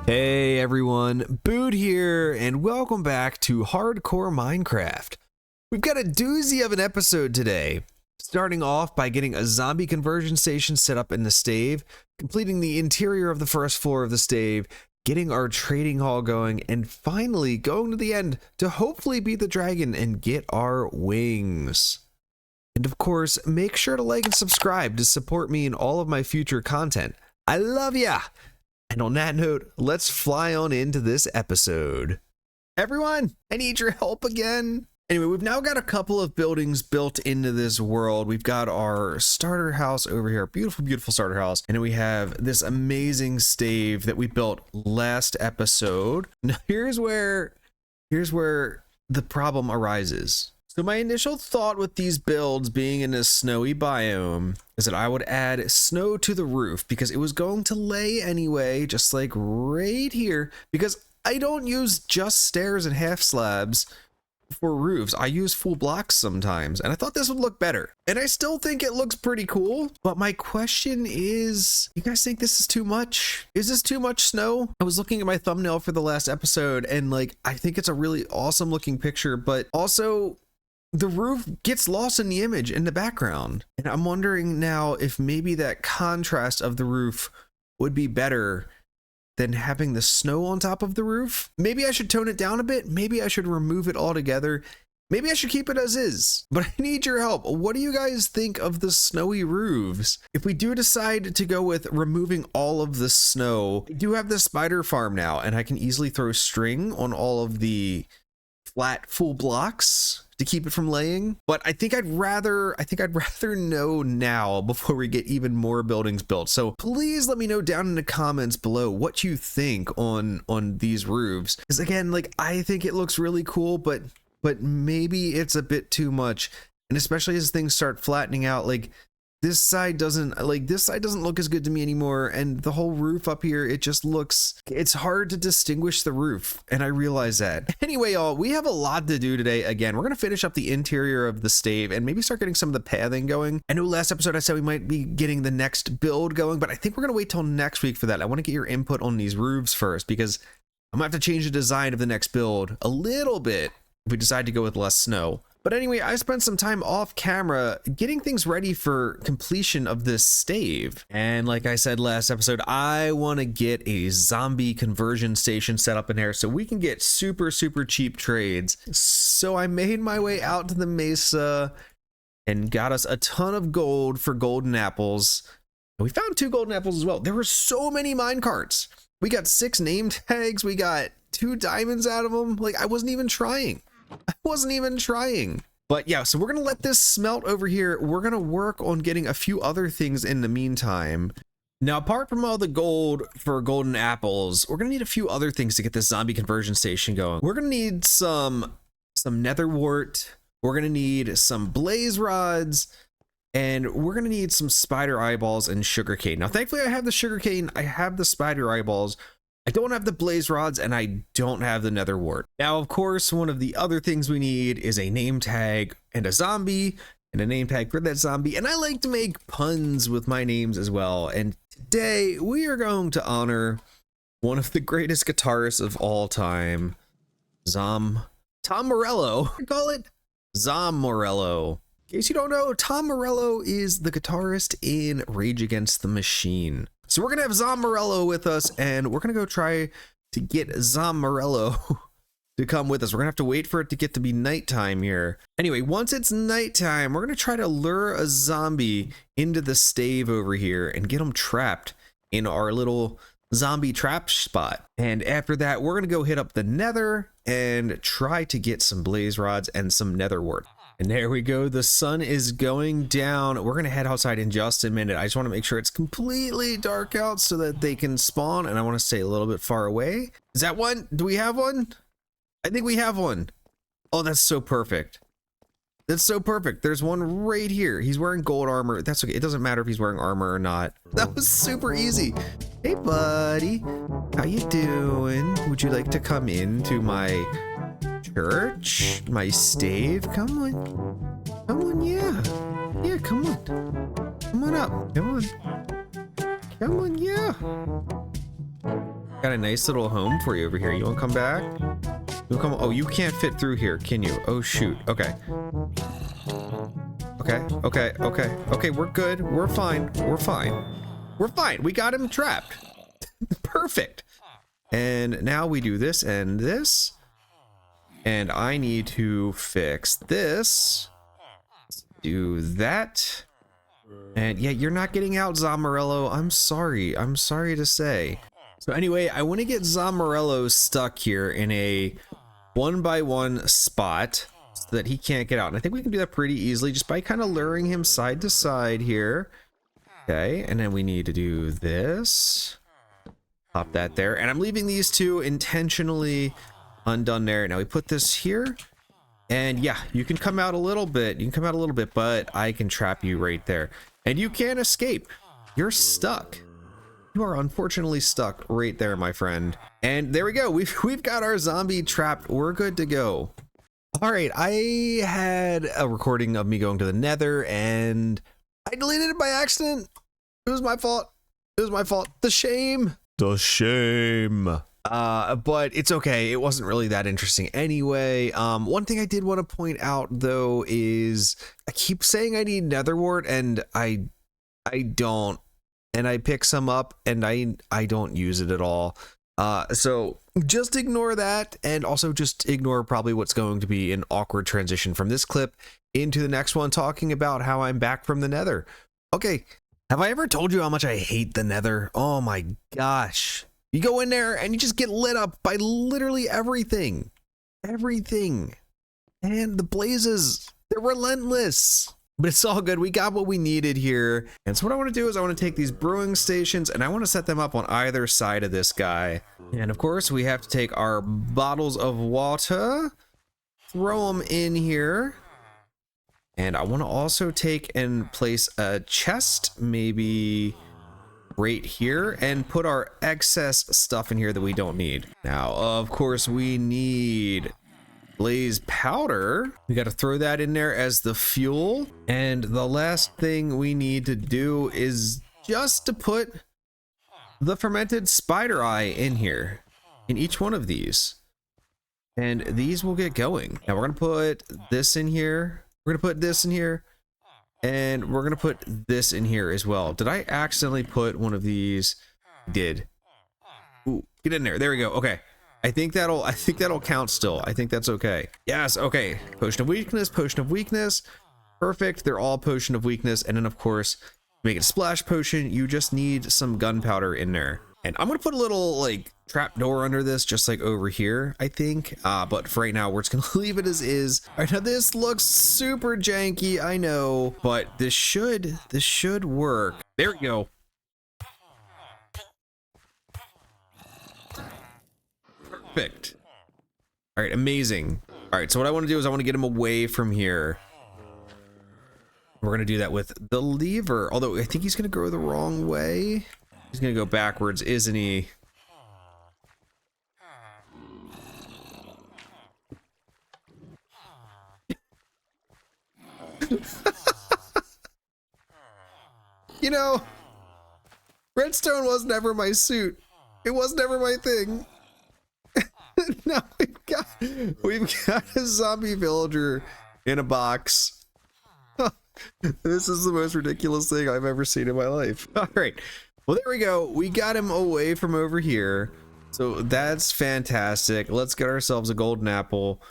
Hey everyone, Boot here, and welcome back to Hardcore Minecraft. We've got a doozy of an episode today, starting off by getting a zombie conversion station set up in the stave, completing the interior of the first floor of the stave, getting our trading hall going, and finally going to the end to hopefully beat the dragon and get our wings. And of course, make sure to like and subscribe to support me in all of my future content. I love ya! And on that note, let's fly on into this episode. Everyone, I need your help again. Anyway, we've now got a couple of buildings built into this world. We've got our starter house over here, beautiful, beautiful starter house. And then we have this amazing stave that we built last episode. Now, here's where the problem arises. So my initial thought with these builds being in a snowy biome is that I would add snow to the roof because it was going to lay anyway, just like right here, because I don't use just stairs and half slabs for roofs. I use full blocks sometimes, and I thought this would look better. And I still think it looks pretty cool, but my question is, you guys think this is too much? Is this too much snow? I was looking at my thumbnail for the last episode, and like, I think it's a really awesome looking picture, but also the roof gets lost in the image in the background. And I'm wondering now if maybe that contrast of the roof would be better than having the snow on top of the roof. Maybe I should tone it down a bit. Maybe I should remove it altogether. Maybe I should keep it as is, but I need your help. What do you guys think of the snowy roofs? If we do decide to go with removing all of the snow, I do have the spider farm now, and I can easily throw string on all of the flat full blocks to keep it from laying. But I think I'd rather know now before we get even more buildings built. So please let me know down in the comments below what you think on these roofs. Because again, like, I think it looks really cool, but maybe it's a bit too much. And especially as things start flattening out, like this side doesn't look as good to me anymore, and the whole roof up here, it's hard to distinguish the roof, and I realize that. Anyway, y'all, we have a lot to do today. Again, we're gonna finish up the interior of the stave and maybe start getting some of the pathing going. I know last episode I said we might be getting the next build going, but I think we're gonna wait till next week for that. I want to get your input on these roofs first, because I'm gonna have to change the design of the next build a little bit if we decide to go with less snow. But anyway, I spent some time off camera getting things ready for completion of this stave. And like I said last episode, I want to get a zombie conversion station set up in here so we can get super, super cheap trades. So I made my way out to the mesa and got us a ton of gold for golden apples. And we found 2 golden apples as well. There were so many mine carts. We got 6 name tags. We got 2 diamonds out of them. Like, I wasn't even trying. But yeah, so we're gonna let this smelt over here. We're gonna work on getting a few other things in the meantime. Now, apart from all the gold for golden apples, we're gonna need a few other things to get this zombie conversion station going. We're gonna need some nether wart. We're gonna need some blaze rods, and we're gonna need some spider eyeballs and sugarcane. Now, thankfully, I have the sugarcane. I have the spider eyeballs. I don't have the blaze rods, and I don't have the nether wart. Now, of course, one of the other things we need is a name tag and a zombie, and a name tag for that zombie. And I like to make puns with my names as well. And today we are going to honor one of the greatest guitarists of all time, Tom Morello. I call it Zom Morello. In case you don't know, Tom Morello is the guitarist in Rage Against the Machine. So we're gonna have Zom Morello with us, and we're gonna go try to get Zom Morello to come with us. We're gonna have to wait for it to get to be nighttime here. Anyway, once it's nighttime, we're gonna try to lure a zombie into the stave over here and get him trapped in our little zombie trap spot. And after that, we're gonna go hit up the nether and try to get some blaze rods and some nether wart. And there we go. The sun is going down. We're going to head outside in just a minute. I just want to make sure it's completely dark out so that they can spawn. And I want to stay a little bit far away. Is that one? Do we have one? I think we have one. Oh, that's so perfect. That's so perfect. There's one right here. He's wearing gold armor. That's okay. It doesn't matter if he's wearing armor or not. That was super easy. Hey, buddy. How you doing? Would you like to come into my church, my stave? Come on, yeah, come on up, come on, yeah. Got a nice little home for you over here. You want to come back? You come. Oh, you can't fit through here, can you? Oh shoot. Okay. Okay. We're good. We're fine. We're fine. We're fine. We got him trapped. Perfect. And now we do this and this. And I need to fix this. Do that. And yeah, you're not getting out, Zamorello. I'm sorry. I'm sorry to say. So anyway, I want to get Zamorello stuck here in a 1x1 spot so that he can't get out. And I think we can do that pretty easily just by kind of luring him side to side here. Okay, and then we need to do this. Pop that there. And I'm leaving these two intentionally undone there. Now we put this here. And yeah, you can come out a little bit. You can come out a little bit, but I can trap you right there. And you can't escape. You're stuck. You are unfortunately stuck right there, my friend. And there we go. We've got our zombie trapped. We're good to go. All right, I had a recording of me going to the Nether and I deleted it by accident. It was my fault. It was my fault. The shame. The shame. But it's okay. It wasn't really that interesting anyway. One thing I did want to point out though is I keep saying I need nether wart and I don't, and I pick some up and I don't use it at all. So just ignore that, and also just ignore probably what's going to be an awkward transition from this clip into the next one talking about how I'm back from the Nether. Okay. Have I ever told you how much I hate the Nether? Oh my gosh. You go in there and you just get lit up by literally everything. Everything. And the blazes, they're relentless. But it's all good. We got what we needed here. And so what I want to do is I want to take these brewing stations and I want to set them up on either side of this guy. And of course, we have to take our bottles of water, throw them in here. And I want to also take and place a chest, maybe right here, and put our excess stuff in here that we don't need. Now, of course, we need blaze powder. We got to throw that in there as the fuel. And the last thing we need to do is just to put the fermented spider eye in here, in each one of these. And these will get going. Now we're going to put this in here. We're going to put this in here. And we're going to put this in here as well. Did I accidentally put one of these? Did. Ooh, get in there. There we go. Okay. I think that'll count still. I think that's okay. Yes, okay. Potion of weakness, potion of weakness. Perfect. They're all potion of weakness. And then of course, to make it a splash potion, you just need some gunpowder in there. And I'm gonna put a little like trap door under this, just like over here, I think. But for right now, we're just gonna leave it as is. All right, now this looks super janky, I know, but this should work. There we go. Perfect. All right, amazing. All right, so what I want to do is I want to get him away from here. We're going to do that with the lever, although I think he's going to go the wrong way. He's going to go backwards, isn't he? You know, redstone was never my suit. It was never my thing. Now we've got a zombie villager in a box. This is the most ridiculous thing I've ever seen in my life. All right, well, there we go. We got him away from over here, so that's fantastic. Let's get ourselves a golden apple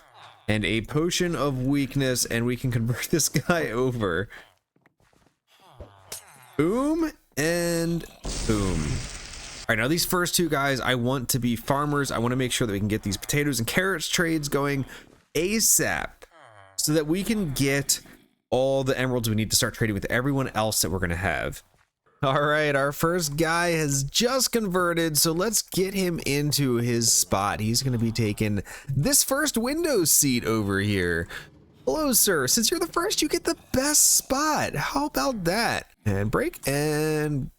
and a potion of weakness, and we can convert this guy over. Boom and boom. All right, now these first two guys, I want to be farmers. I want to make sure that we can get these potatoes and carrots trades going ASAP so that we can get all the emeralds we need to start trading with everyone else that we're going to have. All right, our first guy has just converted, so let's get him into his spot. He's going to be taking this first window seat over here. Hello, sir. Since you're the first, you get the best spot. How about that? And break and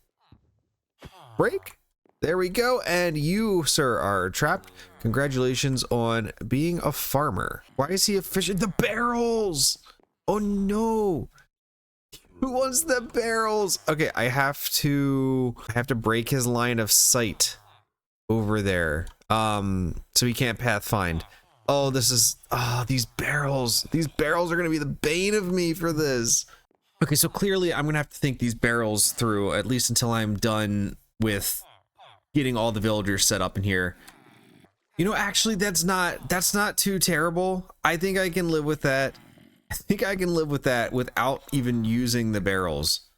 break. There we go. And you, sir, are trapped. Congratulations on being a farmer. Why is he efficient? The barrels. Oh no. Who wants the barrels? Okay, I have to break his line of sight. over there. So he can't path find. Oh, this is, these barrels. These barrels are gonna be the bane of me for this. Okay, so clearly I'm gonna have to think these barrels through, at least until I'm done with getting all the villagers set up in here. You know, actually, that's not too terrible. I think I can live with that. I think I can live with that without even using the barrels.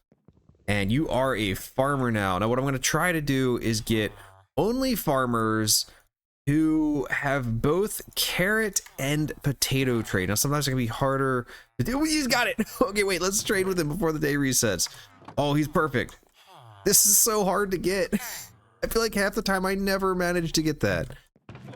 And you are a farmer now. Now, what I'm going to try to do is get only farmers who have both carrot and potato trade. Now, sometimes it can be harder to do. He's got it. Okay, wait, let's trade with him before the day resets. Oh, he's perfect. This is so hard to get. I feel like half the time I never manage to get that.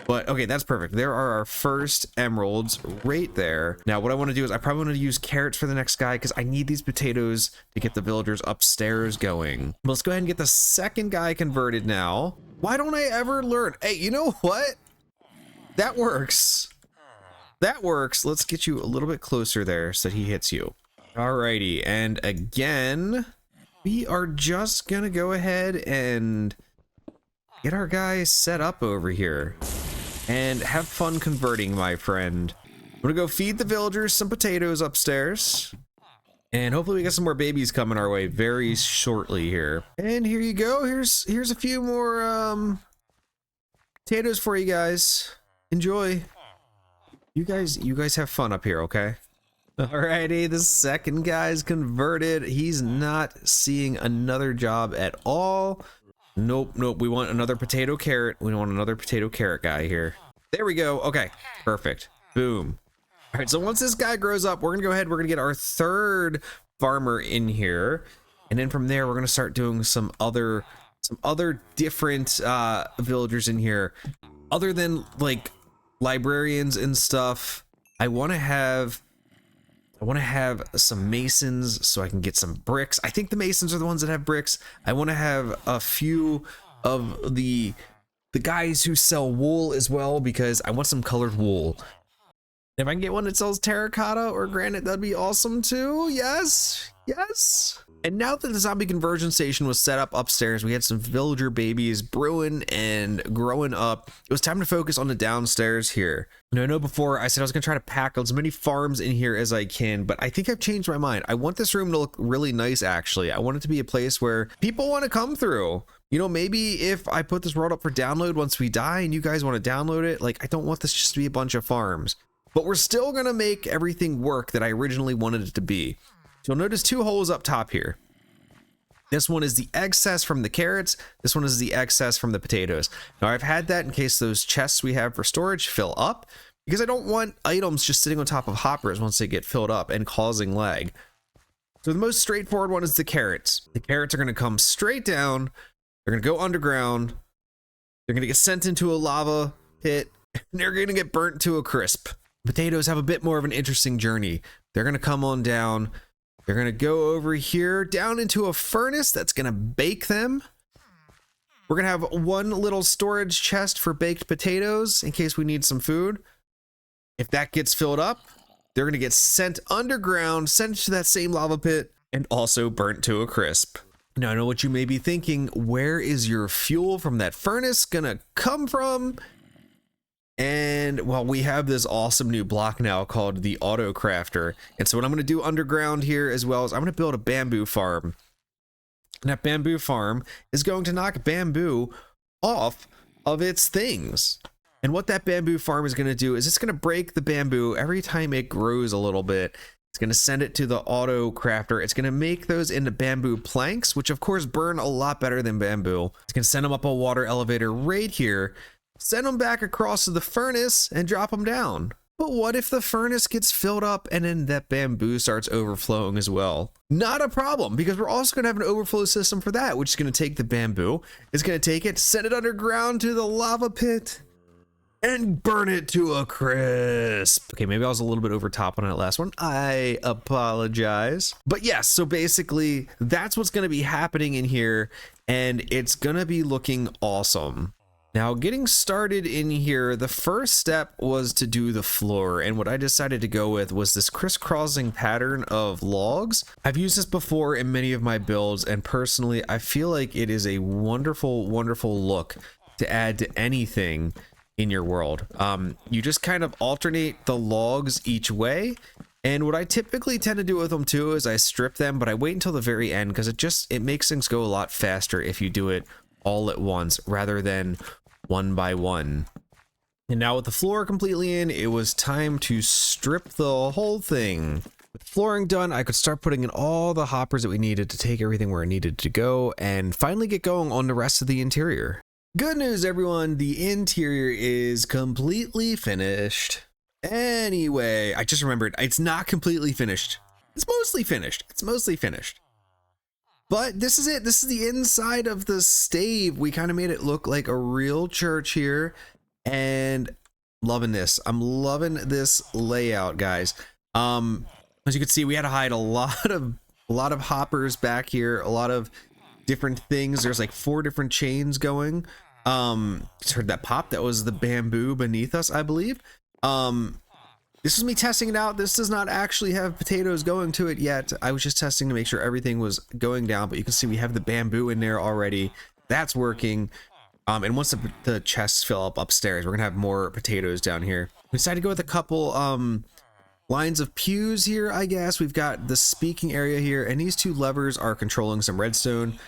But okay, that's perfect. There are our first emeralds right there. Now, what I want to do is I probably want to use carrots for the next guy because I need these potatoes to get the villagers upstairs going. But let's go ahead and get the second guy converted now. Why don't I ever learn? Hey, you know what? That works. That works. Let's get you a little bit closer there so that he hits you. Alrighty, and again, we are just gonna go ahead and get our guys set up over here and have fun converting, my friend. I'm gonna go feed the villagers some potatoes upstairs, and hopefully we get some more babies coming our way very shortly here. And here you go. Here's a few more potatoes for you guys. Enjoy. You guys have fun up here, okay? Alrighty, the second guy's converted. He's not seeing another job at all. Nope, we want another potato carrot. We want another potato carrot guy here. There we go. Okay, perfect. Boom. All right, so once this guy grows up, we're gonna go ahead, we're gonna get our third farmer in here, and then from there we're gonna start doing some other different villagers in here, other than like librarians and stuff. I want to have some masons so I can get some bricks. I think the masons are the ones that have bricks. I want to have a few of the guys who sell wool as well, because I want some colored wool. If I can get one that sells terracotta or granite, that'd be awesome too. Yes. And now that the zombie conversion station was set up upstairs, we had some villager babies brewing and growing up. It was time to focus on the downstairs here. Now, I know before I said I was gonna try to pack as many farms in here as I can, but I think I've changed my mind. I want this room to look really nice, actually. I want it to be a place where people want to come through. You know, maybe if I put this world up for download once we die and you guys want to download it, like, I don't want this just to be a bunch of farms. But we're still gonna make everything work that I originally wanted it to be. So you'll notice two holes up top here. This one is the excess from the carrots. This one is the excess from the potatoes. Now, I've had that in case those chests we have for storage fill up, because I don't want items just sitting on top of hoppers once they get filled up and causing lag. So the most straightforward one is the carrots. The carrots are going to come straight down. They're going to go underground. They're going to get sent into a lava pit, and they're going to get burnt to a crisp. Potatoes have a bit more of an interesting journey. They're going to come on down. They're gonna go over here down into a furnace that's gonna bake them. We're gonna have one little storage chest for baked potatoes in case we need some food. If that gets filled up, they're gonna get sent underground, sent to that same lava pit, and also burnt to a crisp. Now, I know what you may be thinking. Where is your fuel from that furnace gonna come from? And well, we have this awesome new block now called the auto crafter. And so what I'm going to do underground here as well is I'm going to build a bamboo farm. And that bamboo farm is going to knock bamboo off of its things. And what that bamboo farm is going to do is it's going to break the bamboo every time it grows a little bit. It's going to send it to the auto crafter. It's going to make those into bamboo planks, which of course burn a lot better than bamboo. It's going to send them up a water elevator right here. Send them back across to the furnace and drop them down. But what if the furnace gets filled up and then that bamboo starts overflowing as well? Not a problem, because we're also going to have an overflow system for that, which is going to take the bamboo, it's going to take it, send it underground to the lava pit, and burn it to a crisp. Okay, maybe I was a little bit over top on that last one. I apologize. But yes, so basically that's what's going to be happening in here, and it's going to be looking awesome. Now, getting started in here, the first step was to do the floor, and what I decided to go with was this crisscrossing pattern of logs. I've used this before in many of my builds, and personally, I feel like it is a wonderful, wonderful look to add to anything in your world. You just kind of alternate the logs each way. And what I typically tend to do with them too is I strip them, but I wait until the very end because it makes things go a lot faster if you do it all at once rather than one by one. And now with the floor completely in, it was time to strip the whole thing. With flooring done, I could start putting in all the hoppers that we needed to take everything where it needed to go and finally get going on the rest of the interior. Good news, everyone, the interior is completely finished. Anyway, I just remembered it's not completely finished. It's mostly finished. It's mostly finished. But this is it. This is the inside of the stave. We kind of made it look like a real church here, and loving this. I'm loving this layout, guys. As you can see, we had to hide a lot of hoppers back here, a lot of different things. There's like 4 different chains going. Just heard that pop. That was the bamboo beneath us, I believe. This is me testing it out. This does not actually have potatoes going to it yet. I was just testing to make sure everything was going down, but you can see we have the bamboo in there already. That's working. And once the chests fill up upstairs, we're gonna have more potatoes down here. We decided to go with a couple lines of pews here, I guess. We've got the speaking area here, and these 2 levers are controlling some redstone.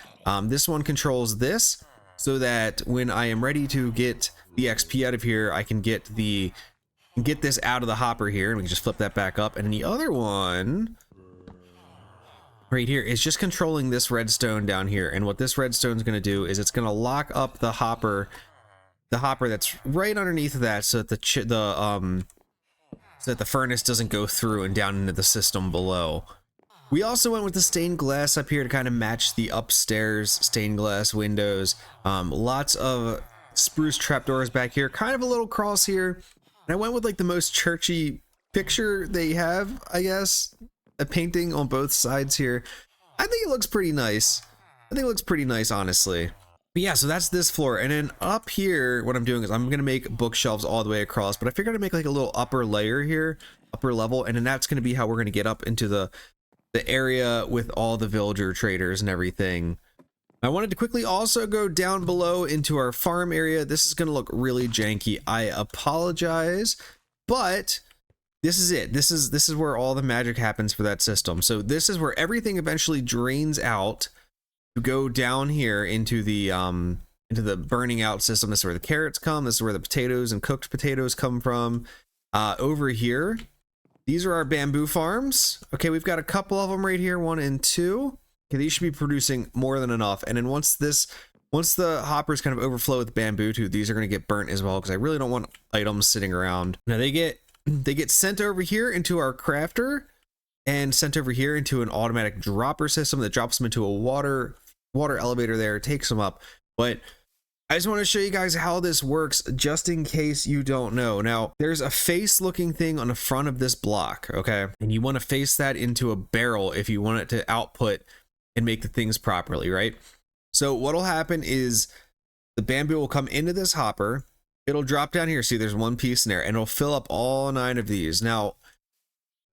This one controls this, so that when I am ready to get the XP out of here, I can get this out of the hopper here, and we can just flip that back up. And then the other one right here is just controlling this redstone down here. And what this redstone is going to do is it's going to lock up the hopper that's right underneath of that, so that the furnace doesn't go through and down into the system below. We also went with the stained glass up here to kind of match the upstairs stained glass windows. Lots of spruce trapdoors back here, kind of a little cross here. And I went with like the most churchy picture they have, I guess, a painting on both sides here. I think it looks pretty nice. I think it looks pretty nice, honestly. But yeah, so that's this floor. And then up here, what I'm doing is I'm going to make bookshelves all the way across, but I figured I'd make like a little upper layer here, upper level. And then that's going to be how we're going to get up into the area with all the villager traders and everything. I wanted to quickly also go down below into our farm area. This is going to look really janky. I apologize, but this is it. This is where all the magic happens for that system. So this is where everything eventually drains out to go down here into the burning out system. This is where the carrots come. This is where the potatoes and cooked potatoes come from. Over here, these are our bamboo farms. Okay, we've got a couple of them right here, 1 and 2. Okay, these should be producing more than enough. And then once the hoppers kind of overflow with bamboo too, these are going to get burnt as well, because I really don't want items sitting around. Now they get sent over here into our crafter and sent over here into an automatic dropper system that drops them into a water elevator there, takes them up. But I just want to show you guys how this works, just in case you don't know. Now, there's a face looking thing on the front of this block, okay? And you want to face that into a barrel if you want it to output and make the things properly, right? So what'll happen is the bamboo will come into this hopper. It'll drop down here. See, there's 1 piece in there, and it'll fill up all 9 of these. Now,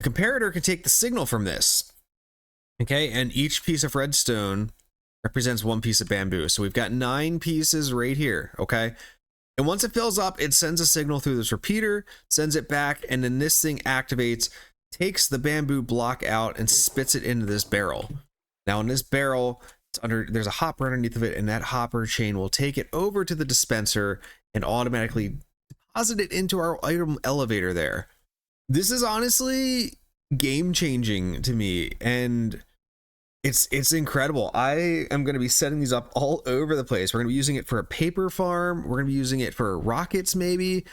the comparator can take the signal from this, okay? And each piece of redstone represents 1 piece of bamboo. So we've got 9 pieces right here, okay? And once it fills up, it sends a signal through this repeater, sends it back, and then this thing activates, takes the bamboo block out, and spits it into this barrel. Now in this barrel, there's a hopper underneath of it, and that hopper chain will take it over to the dispenser and automatically deposit it into our item elevator there. This is honestly game changing to me, and it's incredible. I am going to be setting these up all over the place. We're going to be using it for a paper farm. We're going to be using it for rockets, maybe.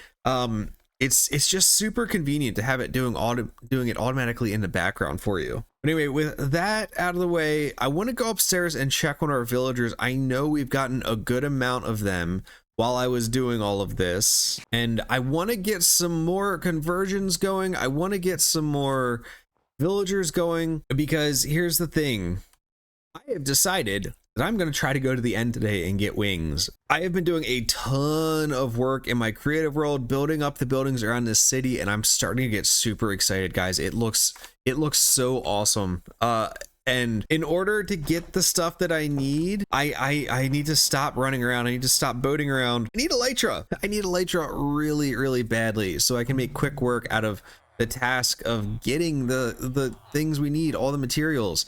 It's just super convenient to have it doing it automatically in the background for you. But anyway, with that out of the way, I want to go upstairs and check on our villagers. I know we've gotten a good amount of them while I was doing all of this, and I want to get some more conversions going. I want to get some more villagers going, because here's the thing. I have decided that I'm going to try to go to the end today and get wings. I have been doing a ton of work in my creative world, building up the buildings around this city, and I'm starting to get super excited, guys. It looks so awesome. And in order to get the stuff that I need, I need to stop running around. I need to stop boating around. I need elytra. I need elytra really, really badly so I can make quick work out of the task of getting the things we need, all the materials.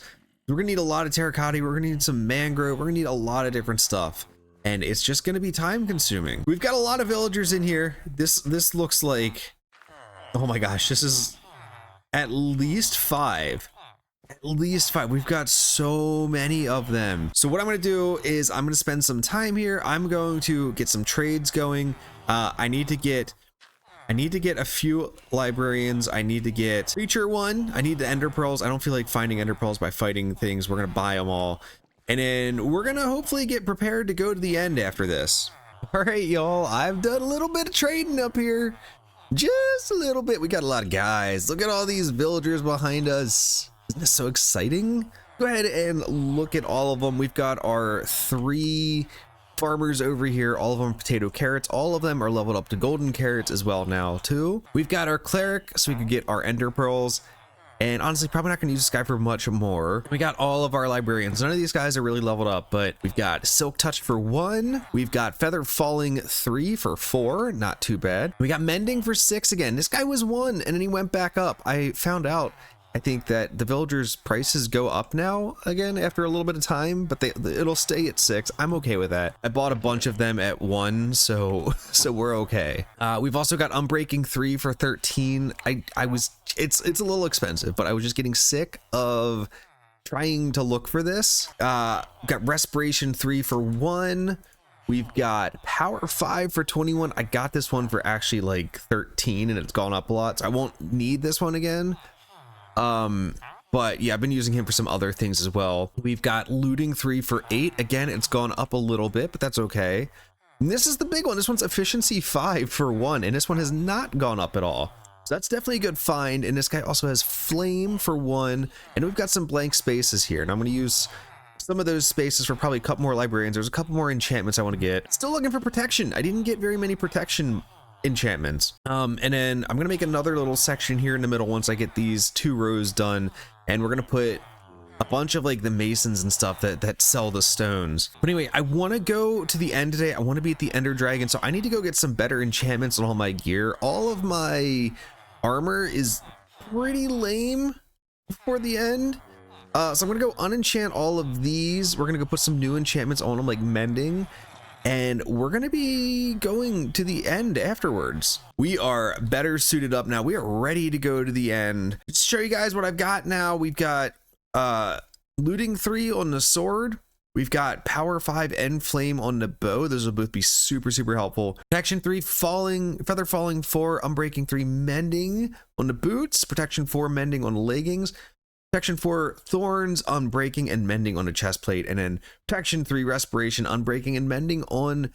We're gonna need a lot of terracotta. We're gonna need some mangrove. We're gonna need a lot of different stuff. And it's just gonna be time consuming. We've got a lot of villagers in here. This looks like, oh my gosh, this is at least 5. At least 5. We've got so many of them. So what I'm going to do is I'm going to spend some time here. I'm going to get some trades going. I need to get a few librarians. I need to get creature 1. I need the ender pearls. I don't feel like finding ender pearls by fighting things. We're going to buy them all. And then we're going to hopefully get prepared to go to the end after this. All right, y'all. I've done a little bit of trading up here. Just a little bit. We got a lot of guys. Look at all these villagers behind us. Isn't this so exciting? Go ahead and look at all of them. We've got our 3 farmers over here, all of them potato carrots. All of them are leveled up to golden carrots as well now too. We've got our cleric so we could get our ender pearls. And honestly, probably not going to use this guy for much more. We got all of our librarians. None of these guys are really leveled up, but we've got silk touch for 1. We've got feather falling 3 for 4. Not too bad. We got mending for 6 again. This guy was 1 and then he went back up. I found out, I think that the villagers' prices go up now again after a little bit of time, but it'll stay at 6. I'm okay with that. I bought a bunch of them at 1, so we're okay. We've also got unbreaking 3 for 13. It's a little expensive, but I was just getting sick of trying to look for this. Got respiration 3 for 1. We've got power 5 for 21. I got this one for actually like 13 and it's gone up a lot, so I won't need this one again. But yeah, I've been using him for some other things as well. We've got looting 3 for 8. Again, it's gone up a little bit, but that's okay. And this is the big one. This one's efficiency 5 for 1, and this one has not gone up at all. So that's definitely a good find. And this guy also has flame for 1, and we've got some blank spaces here. And I'm going to use some of those spaces for probably a couple more librarians. There's a couple more enchantments I want to get. Still looking for protection. I didn't get very many protection enchantments. And then I'm gonna make another little section here in the middle once I get these 2 rows done, and we're gonna put a bunch of like the masons and stuff that sell the stones. But anyway, I want to go to the end today. I want to be at the ender dragon, so I need to go get some better enchantments on all my gear. All of my armor is pretty lame for the end, so I'm gonna go unenchant all of these. We're gonna go put some new enchantments on them, like mending. And we're going to be going to the end afterwards. We are better suited up now. We are ready to go to the end. Let's show you guys what I've got now. We've got looting 3 on the sword. We've got power 5 and flame on the bow. Those will both be super, super helpful. Protection 3, feather falling 4, unbreaking 3, mending on the boots. Protection 4, mending on leggings. Protection 4, thorns, unbreaking, and mending on a chest plate. And then protection 3, respiration, unbreaking, and mending on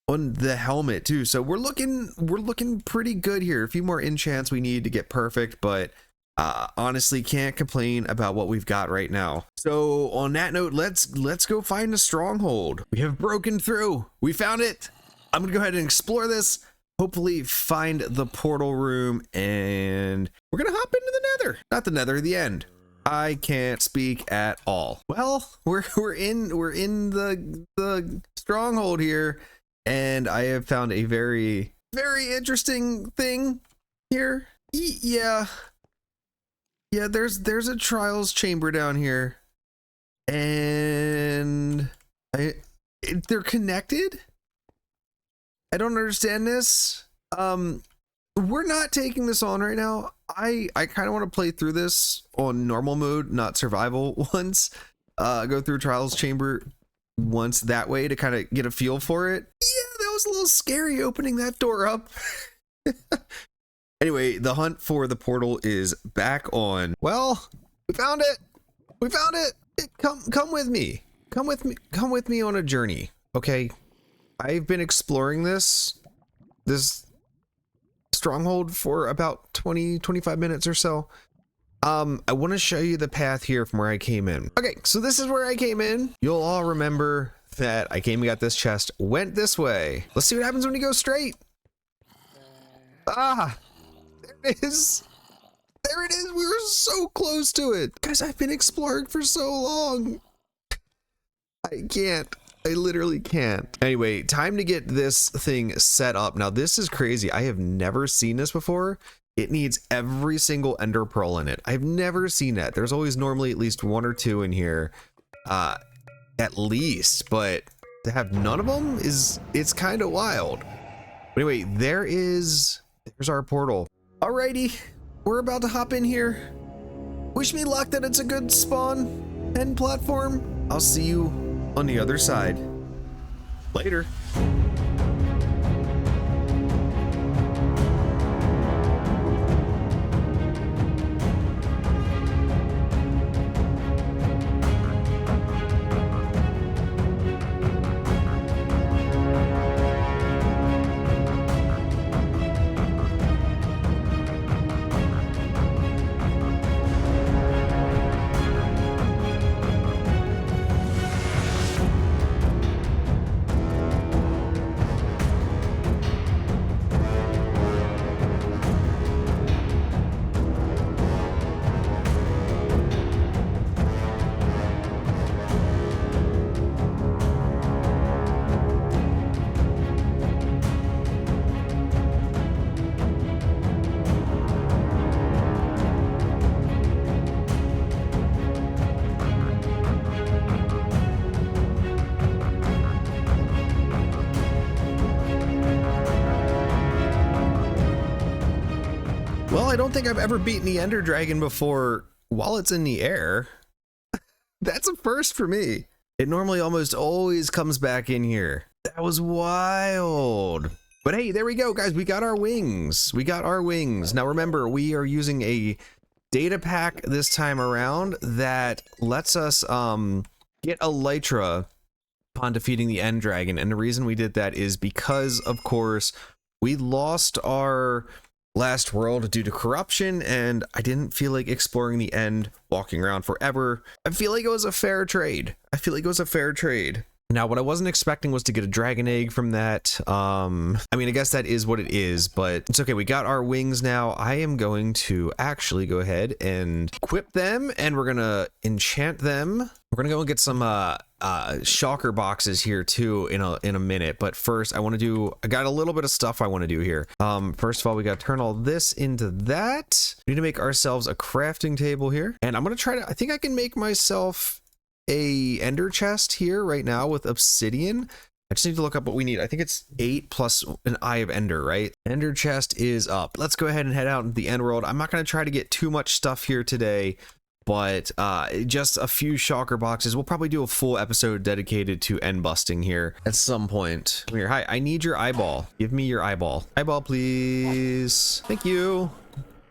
the helmet too. So we're looking pretty good here. A few more enchants we need to get perfect, but honestly can't complain about what we've got right now. So on that note, let's go find a stronghold. We have broken through. We found it. I'm gonna go ahead and explore this. Hopefully find the portal room, and we're gonna hop into the nether. Not the nether, the end. I can't speak at all. Well, we're in the stronghold here, and I have found a very, very interesting thing here. Yeah, there's a trials chamber down here, and they're connected. I don't understand this. We're not taking this on right now. I kind of want to play through this on normal mode, not survival once. Go through trials chamber once that way to kind of get a feel for it. Yeah, that was a little scary opening that door up. Anyway, the hunt for the portal is back on. Well, we found it. We found it. Come with me. Come with me on a journey. Okay. I've been exploring this stronghold for about 25 minutes or so. I want to show you the path here from where I came in. Okay, so this is where I came in. You'll all remember that I came and got this chest, went this way. Let's see what happens when you go straight. Ah, there it is. There it is. We were so close to it. Guys, I've been exploring for so long. I can't. I literally can't. Anyway, time to get this thing set up. Now, this is crazy. I have never seen this before. It needs every single ender pearl in it. I've never seen that. There's always normally at least 1 or 2 in here, at least, but to have none of them it's kind of wild. But anyway, there's our portal. Alrighty, we're about to hop in here. Wish me luck that it's a good spawn end platform. I'll see you on the other side. Later. Well, I don't think I've ever beaten the Ender Dragon before while it's in the air. That's a first for me. It normally almost always comes back in here. That was wild. But hey, there we go, guys. We got our wings. We got our wings. Now remember, we are using a data pack this time around that lets us get elytra upon defeating the End Dragon. And the reason we did that is because, of course, we lost our last world due to corruption, and I didn't feel like exploring the end, walking around forever. I feel like it was a fair trade. Now, what I wasn't expecting was to get a dragon egg from that. I mean, I guess that is what it is, but it's okay. We got our wings now. I am going to actually go ahead and equip them, and we're gonna enchant them. We're gonna go and get some shulker boxes here too in a minute, but first I got a little bit of stuff I want to do here. First of all, we got to turn all this into that. We need to make ourselves a crafting table here, and I'm gonna try to, I think I can make myself a ender chest here right now with obsidian. I just need to look up what we need. I think it's 8 plus an eye of ender, right? Ender chest is up. Let's go ahead and head out into the end world. I'm not going to try to get too much stuff here today, but just a few shulker boxes. We'll probably do a full episode dedicated to end busting here at some point. Come here. Hi, I need your eyeball. Give me your eyeball. Eyeball, please. Thank you.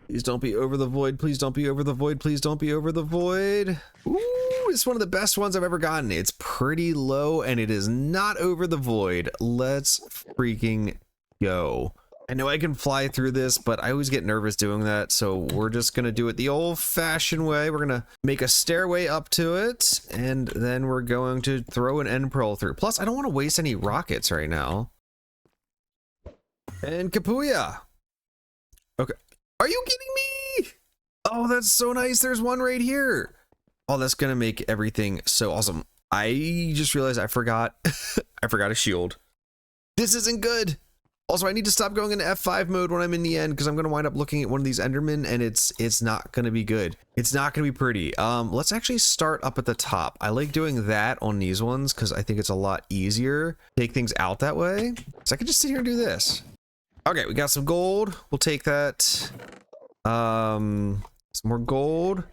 Please don't be over the void. Please don't be over the void. Please don't be over the void. Ooh, it's one of the best ones I've ever gotten. It's pretty low and it is not over the void. Let's freaking go. I know I can fly through this, but I always get nervous doing that. So we're just going to do it the old fashioned way. We're going to make a stairway up to it, and then we're going to throw an end pearl through. Plus, I don't want to waste any rockets right now. And Kapuya. Okay. Are you kidding me? Oh, that's so nice. There's one right here. Oh, that's gonna make everything so awesome. I just realized I forgot I forgot a shield. This isn't good. Also, I need to stop going into F5 mode when I'm in the end, because I'm gonna wind up looking at one of these Endermen and it's not gonna be good. It's not gonna be pretty. Let's actually start up at the top. I like doing that on these ones because I think it's a lot easier to take things out that way. So I can just sit here and do this. Okay, we got some gold. We'll take that. Some more gold.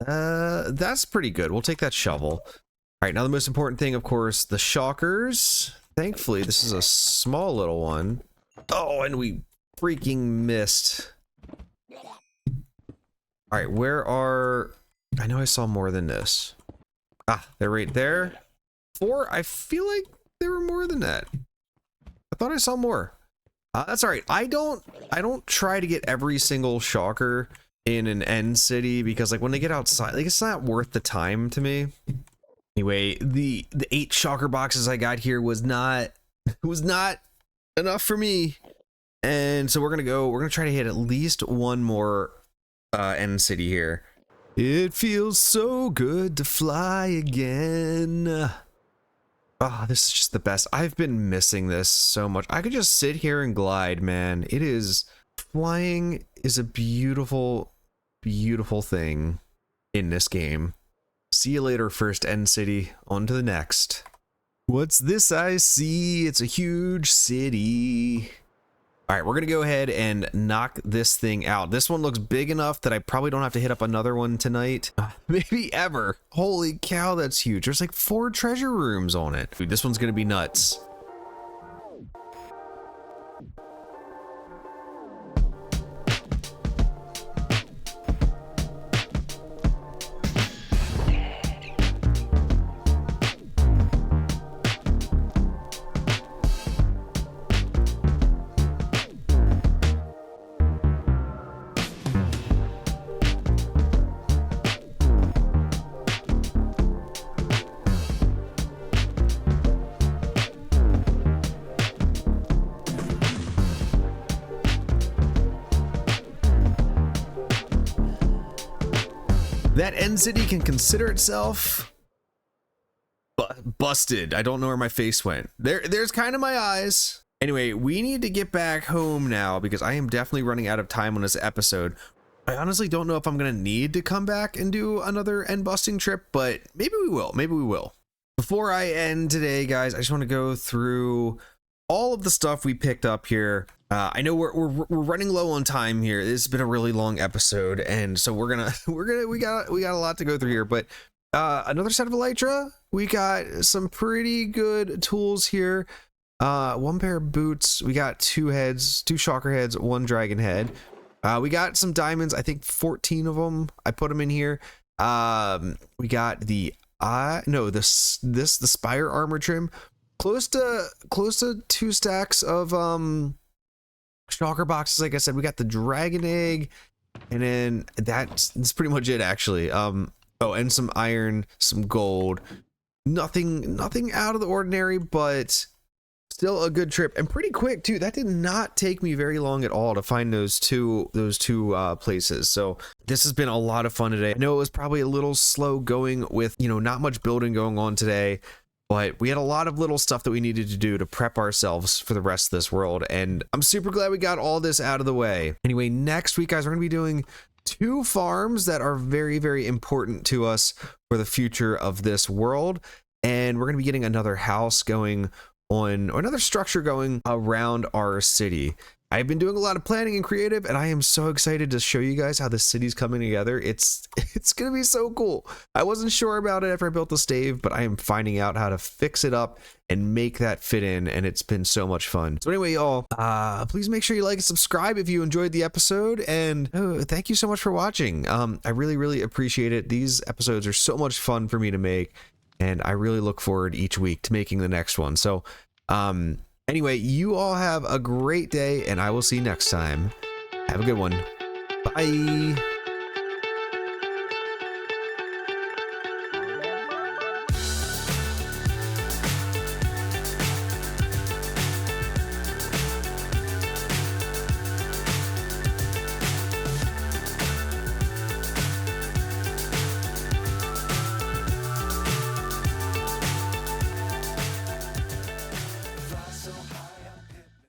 That's pretty good. We'll take that shovel. All right, now the most important thing, of course, the shulkers. Thankfully, this is a small little one. Oh, and we freaking missed. All right, where are... I know I saw more than this. Ah, they're right there. 4? I feel like there were more than that. I thought I saw more. That's all right. I don't try to get every single shulker in an end city, because like when they get outside, like it's not worth the time to me. Anyway, the 8 shulker boxes I got here was not enough for me, and so we're gonna try to hit at least one more end city here. It feels so good to fly again. Ah, this is just the best. I've been missing this so much. I could just sit here and glide, man. Flying is a beautiful, beautiful thing in this game. See you later, first end city. On to the next. What's this I see? It's a huge city. All right, we're gonna go ahead and knock this thing out. This one looks big enough that I probably don't have to hit up another one tonight. Maybe ever. Holy cow, that's huge. There's like 4 treasure rooms on it. Dude, this one's gonna be nuts. That end city can consider itself busted. I don't know where my face went. There's kind of my eyes. Anyway, we need to get back home now because I am definitely running out of time on this episode. I honestly don't know if I'm gonna need to come back and do another end busting trip, but maybe we will. Maybe we will. Before I end today, guys, I just want to go through all of the stuff we picked up here. I know we're running low on time here. This has been a really long episode, and so we got a lot to go through here. But another set of elytra. We got some pretty good tools here. 1 pair of boots. We got 2 heads, 2 shulker heads, 1 dragon head. We got some diamonds. I think 14 of them. I put them in here. We got the spire armor trim. Close to 2 stacks of shulker boxes. Like I said, we got the dragon egg, and then that's pretty much it actually. Oh, and some iron, some gold. Nothing out of the ordinary, but still a good trip and pretty quick too. That did not take me very long at all to find those two places. So this has been a lot of fun today. I know it was probably a little slow going with, not much building going on today, but we had a lot of little stuff that we needed to do to prep ourselves for the rest of this world, and I'm super glad we got all this out of the way. Anyway, next week, guys, we're gonna be doing 2 farms that are very, very important to us for the future of this world, and we're gonna be getting another house going on, or another structure going around our city. I've been doing a lot of planning and creative, and I am so excited to show you guys how the city's coming together. It's gonna be so cool. I wasn't sure about it after I built the stave, but I am finding out how to fix it up and make that fit in, and it's been so much fun. So anyway, y'all, please make sure you like and subscribe if you enjoyed the episode, and thank you so much for watching. I really, really appreciate it. These episodes are so much fun for me to make, and I really look forward each week to making the next one. So anyway, you all have a great day, and I will see you next time. Have a good one. Bye.